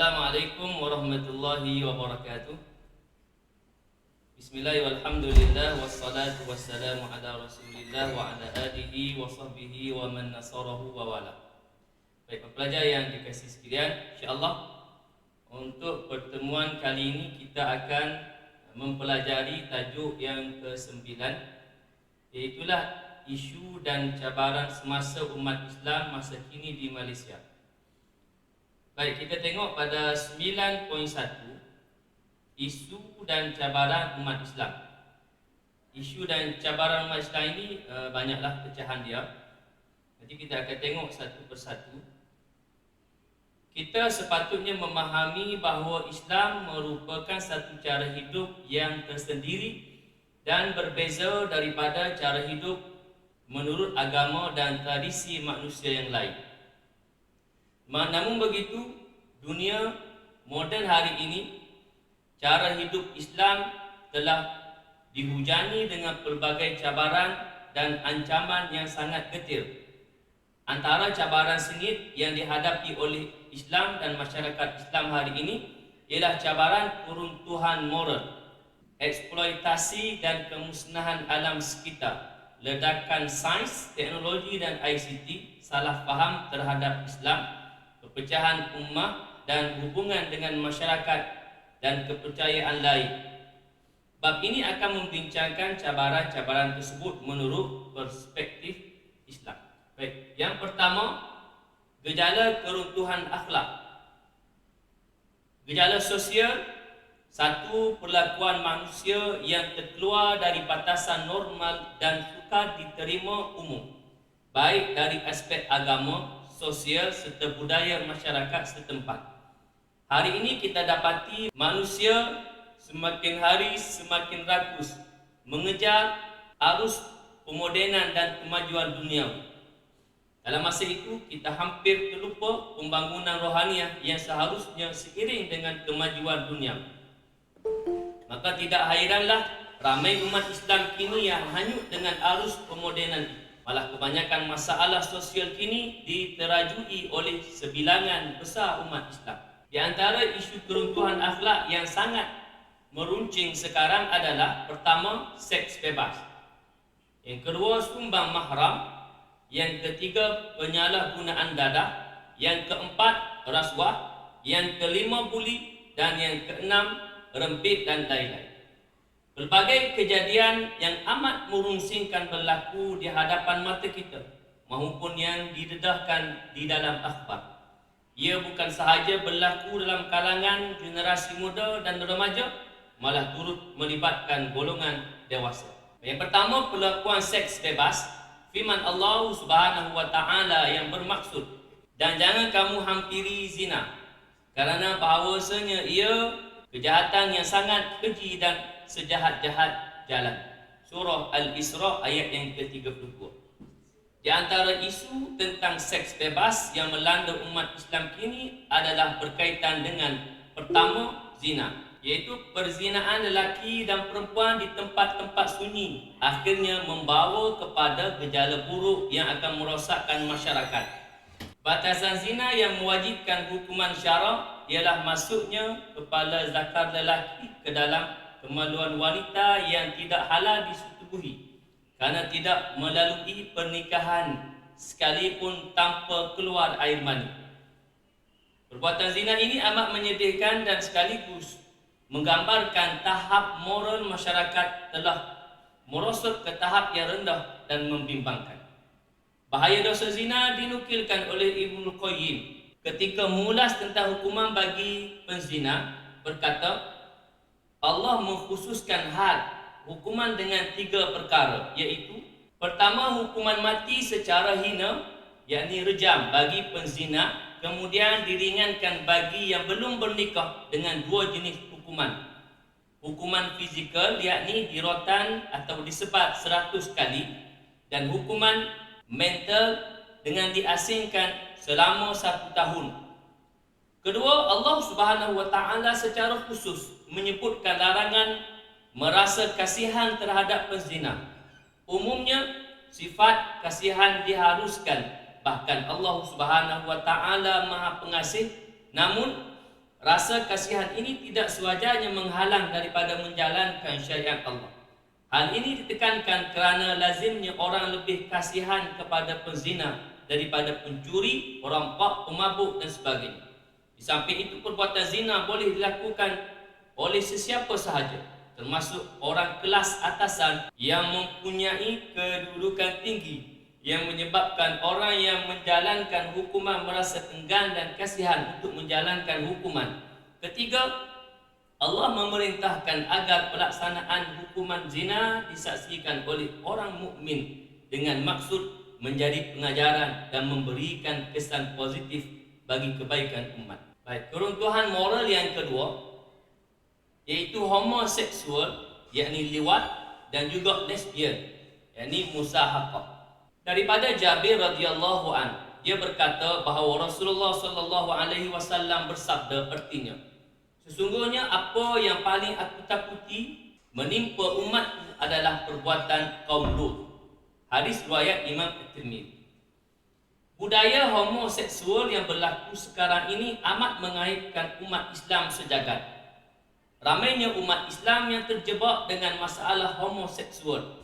Assalamualaikum warahmatullahi wabarakatuh. Bismillahirrahmanirrahim. Walhamdulillah wassalatu wassalamu ala Rasulillah wa ala alihi wa sahbihi wa man nasarahu wa wala. Baik pelajar yang dikasihi sekalian, insya-Allah untuk pertemuan kali ini kita akan mempelajari tajuk yang ke-9, iaitulah isu dan cabaran semasa umat Islam masa kini di Malaysia. Baik, kita tengok pada 9.1, isu dan cabaran umat Islam. Isu dan cabaran umat Islam ini banyaklah pecahan dia. Nanti kita akan tengok satu persatu. Kita sepatutnya memahami bahawa Islam merupakan satu cara hidup yang tersendiri dan berbeza daripada cara hidup menurut agama dan tradisi manusia yang lain. Namun begitu, dunia moden hari ini, cara hidup Islam telah dihujani dengan pelbagai cabaran dan ancaman yang sangat getir. Antara cabaran sengit yang dihadapi oleh Islam dan masyarakat Islam hari ini ialah cabaran keruntuhan moral, eksploitasi dan kemusnahan alam sekitar, ledakan sains, teknologi dan ICT, salah faham terhadap Islam, perpecahan ummah dan hubungan dengan masyarakat dan kepercayaan lain. Bab ini akan membincangkan cabaran-cabaran tersebut menurut perspektif Islam. Baik, yang pertama, gejala keruntuhan akhlak. Gejala sosial, satu perlakuan manusia yang terkeluar dari batasan normal dan sukar diterima umum, baik dari aspek agama, sosial serta budaya masyarakat setempat. Hari ini kita dapati manusia semakin hari semakin rakus mengejar arus pemodenan dan kemajuan dunia. Dalam masa itu, kita hampir terlupa pembangunan rohaniah yang seharusnya seiring dengan kemajuan dunia. Maka tidak hairanlah ramai umat Islam kini yang hanyut dengan arus pemodenan. Malah kebanyakan masalah sosial kini diterajui oleh sebilangan besar umat Islam. Di antara isu keruntuhan akhlak yang sangat meruncing sekarang adalah pertama, seks bebas. Yang kedua, sumbang mahram. Yang ketiga, penyalahgunaan dadah. Yang keempat, rasuah. Yang kelima, buli. Dan yang keenam, rempit dan lain-lain. Pelbagai kejadian yang amat merunsingkan berlaku di hadapan mata kita maupun yang didedahkan di dalam akhbar. Ia bukan sahaja berlaku dalam kalangan generasi muda dan remaja, malah turut melibatkan golongan dewasa. Yang pertama, perlakuan seks bebas. Firman Allah Subhanahu wa taala yang bermaksud, dan jangan kamu hampiri zina, kerana bahawasanya ia kejahatan yang sangat keji dan sejahat-jahat jalan. Surah Al-Isra ayat yang ke-32. Di antara isu tentang seks bebas yang melanda umat Islam kini adalah berkaitan dengan pertama, zina, iaitu perzinaan lelaki dan perempuan di tempat-tempat sunyi akhirnya membawa kepada gejala buruk yang akan merosakkan masyarakat. Batasan zina yang mewajibkan hukuman syarak ialah masuknya kepala zakar lelaki ke dalam kemaluan wanita yang tidak halal disetubuhi kerana tidak melalui pernikahan sekalipun tanpa keluar air mani. Perbuatan zina ini amat menyedihkan dan sekaligus menggambarkan tahap moral masyarakat telah merosot ke tahap yang rendah dan membimbangkan. Bahaya dosa zina dinukilkan oleh Ibnu Qayyim ketika mengulas tentang hukuman bagi penzina, berkata, Allah mengkhususkan had hukuman dengan 3 perkara, iaitu pertama, hukuman mati secara hina, yakni rejam bagi penzina, kemudian diringankan bagi yang belum bernikah dengan 2 jenis hukuman. Hukuman fizikal, yakni dirotan atau disebat 100 kali, dan hukuman mental dengan diasingkan selama 1 tahun. Kedua, Allah Subhanahu wa taala secara khusus menyebutkan larangan merasa kasihan terhadap penzina. Umumnya sifat kasihan diharuskan, bahkan Allah Subhanahu wa taala Maha Pengasih, namun Rasa kasihan ini tidak sewajarnya menghalang daripada menjalankan syariat Allah. Hal ini ditekankan kerana lazimnya orang lebih kasihan kepada penzina daripada pencuri, perampak, pemabuk dan sebagainya. Di samping itu, perbuatan zina boleh dilakukan oleh sesiapa sahaja, termasuk orang kelas atasan yang mempunyai kedudukan tinggi, yang menyebabkan orang yang menjalankan hukuman merasa enggan dan kasihan untuk menjalankan hukuman. Ketiga, Allah memerintahkan agar pelaksanaan hukuman zina disaksikan oleh orang mukmin dengan maksud menjadi pengajaran dan memberikan kesan positif bagi kebaikan umat. Baik, keruntuhan moral yang kedua iaitu homoseksual, yakni liwat, dan juga lesbian, yakni musahaqah. Daripada Jabir radhiyallahu an, dia berkata bahawa Rasulullah sallallahu alaihi wasallam bersabda, artinya, sesungguhnya apa yang paling aku takuti menimpa umatku adalah perbuatan kaum Lut. Hadis riwayat Imam At-Tirmidzi. Budaya homoseksual yang berlaku sekarang ini amat mengaitkan umat Islam sejagat. Ramainya umat Islam yang terjebak dengan masalah homoseksual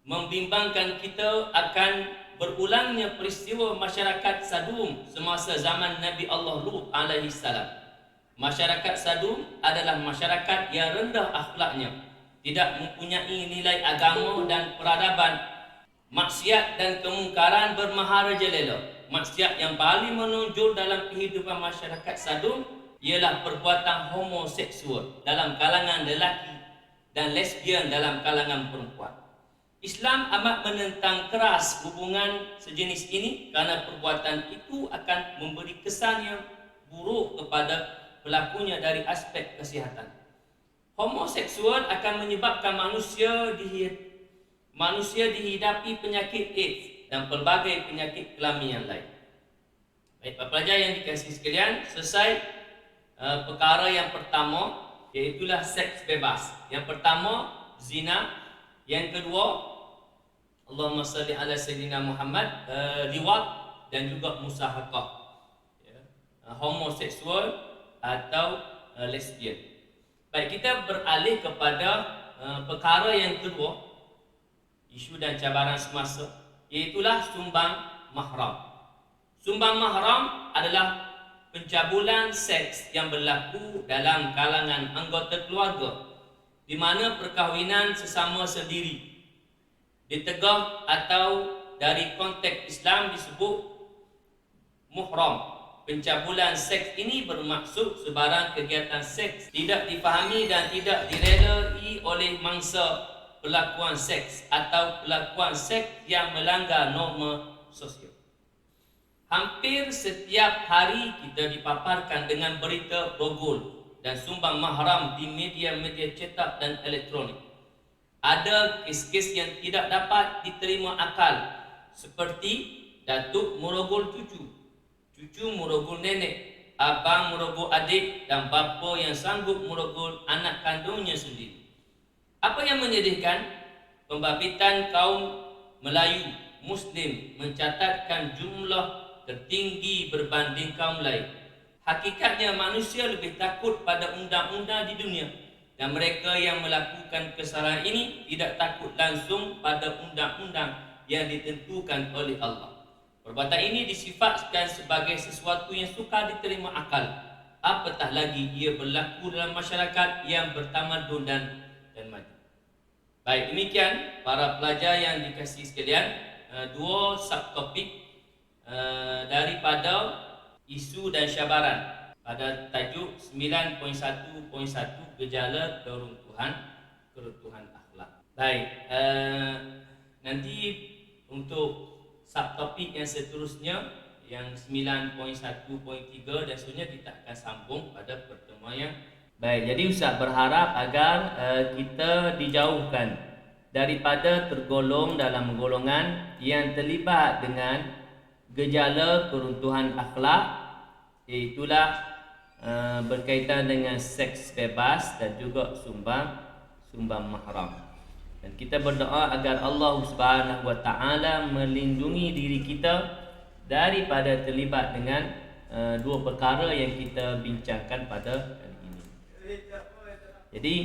membimbangkan kita akan berulangnya peristiwa masyarakat Sadum semasa zaman Nabi Allah Lut alaihi salam. Masyarakat Sadum adalah masyarakat yang rendah akhlaknya, tidak mempunyai nilai agama dan peradaban. Maksiat dan kemungkaran bermaharajalela. Maksiat yang paling menonjol dalam kehidupan masyarakat Sadum ialah perbuatan homoseksual dalam kalangan lelaki dan lesbian dalam kalangan perempuan. Islam amat menentang keras hubungan sejenis ini kerana perbuatan itu akan memberi kesan yang buruk kepada pelakunya dari aspek kesihatan. Homoseksual akan menyebabkan manusia dihidapi penyakit AIDS dan pelbagai penyakit kelamin yang lain. Baik, para pelajar yang dikasihi sekalian, selesai perkara yang pertama, iaitulah seks bebas. Yang pertama, zina. Yang kedua, Allahumma salli ala Sayyidina Muhammad, liwat dan juga musahaqah, homoseksual atau lesbian. Baik, kita beralih kepada perkara yang kedua, isu dan cabaran semasa, iaitulah sumbang mahram. Sumbang mahram adalah pencabulan seks yang berlaku dalam kalangan anggota keluarga, di mana perkahwinan sesama sendiri ditegah atau dari konteks Islam disebut muhram. Pencabulan seks ini bermaksud sebarang kegiatan seks tidak difahami dan tidak direlai oleh mangsa pelakuan seks atau pelakuan seks yang melanggar norma sosial. Hampir setiap hari kita dipaparkan dengan berita rogol dan sumbang mahram di media-media cetak dan elektronik. Ada kes-kes yang tidak dapat diterima akal, seperti datuk merogol cucu, cucu merogol nenek, abang merogol adik, dan bapa yang sanggup merogol anak kandungnya sendiri. Apa yang menyedihkan, pembabitan kaum Melayu Muslim mencatatkan jumlah tertinggi berbanding kaum lain. Hakikatnya manusia lebih takut pada undang-undang di dunia, dan mereka yang melakukan kesalahan ini tidak takut langsung pada undang-undang yang ditentukan oleh Allah. Perbuatan ini disifatkan sebagai sesuatu yang sukar diterima akal, apatah lagi ia berlaku dalam masyarakat yang bertamadun dan maju. Baik, demikian para pelajar yang dikasihi sekalian, dua subtopik daripada isu dan syabaran pada tajuk 9.1.1 gejala keruntuhan akhlak. Baik, nanti untuk subtopik yang seterusnya yang 9.1.3 dan seterusnya kita akan sambung pada pertemuan yang baik. Jadi Ustaz berharap agar kita dijauhkan daripada tergolong dalam golongan yang terlibat dengan gejala keruntuhan akhlak, iaitulah berkaitan dengan seks bebas dan juga sumbang mahram. Dan kita berdoa agar Allah Subhanahu wa taala melindungi diri kita daripada terlibat dengan dua perkara yang kita bincangkan pada kali ini. Jadi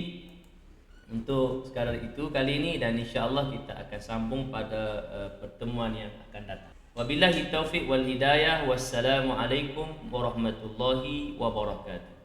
untuk sekadar itu kali ini, dan insya-Allah kita akan sambung pada pertemuan yang akan datang. Wabillahi taufiq wal hidayah. Wassalamualaikum warahmatullahi wabarakatuh.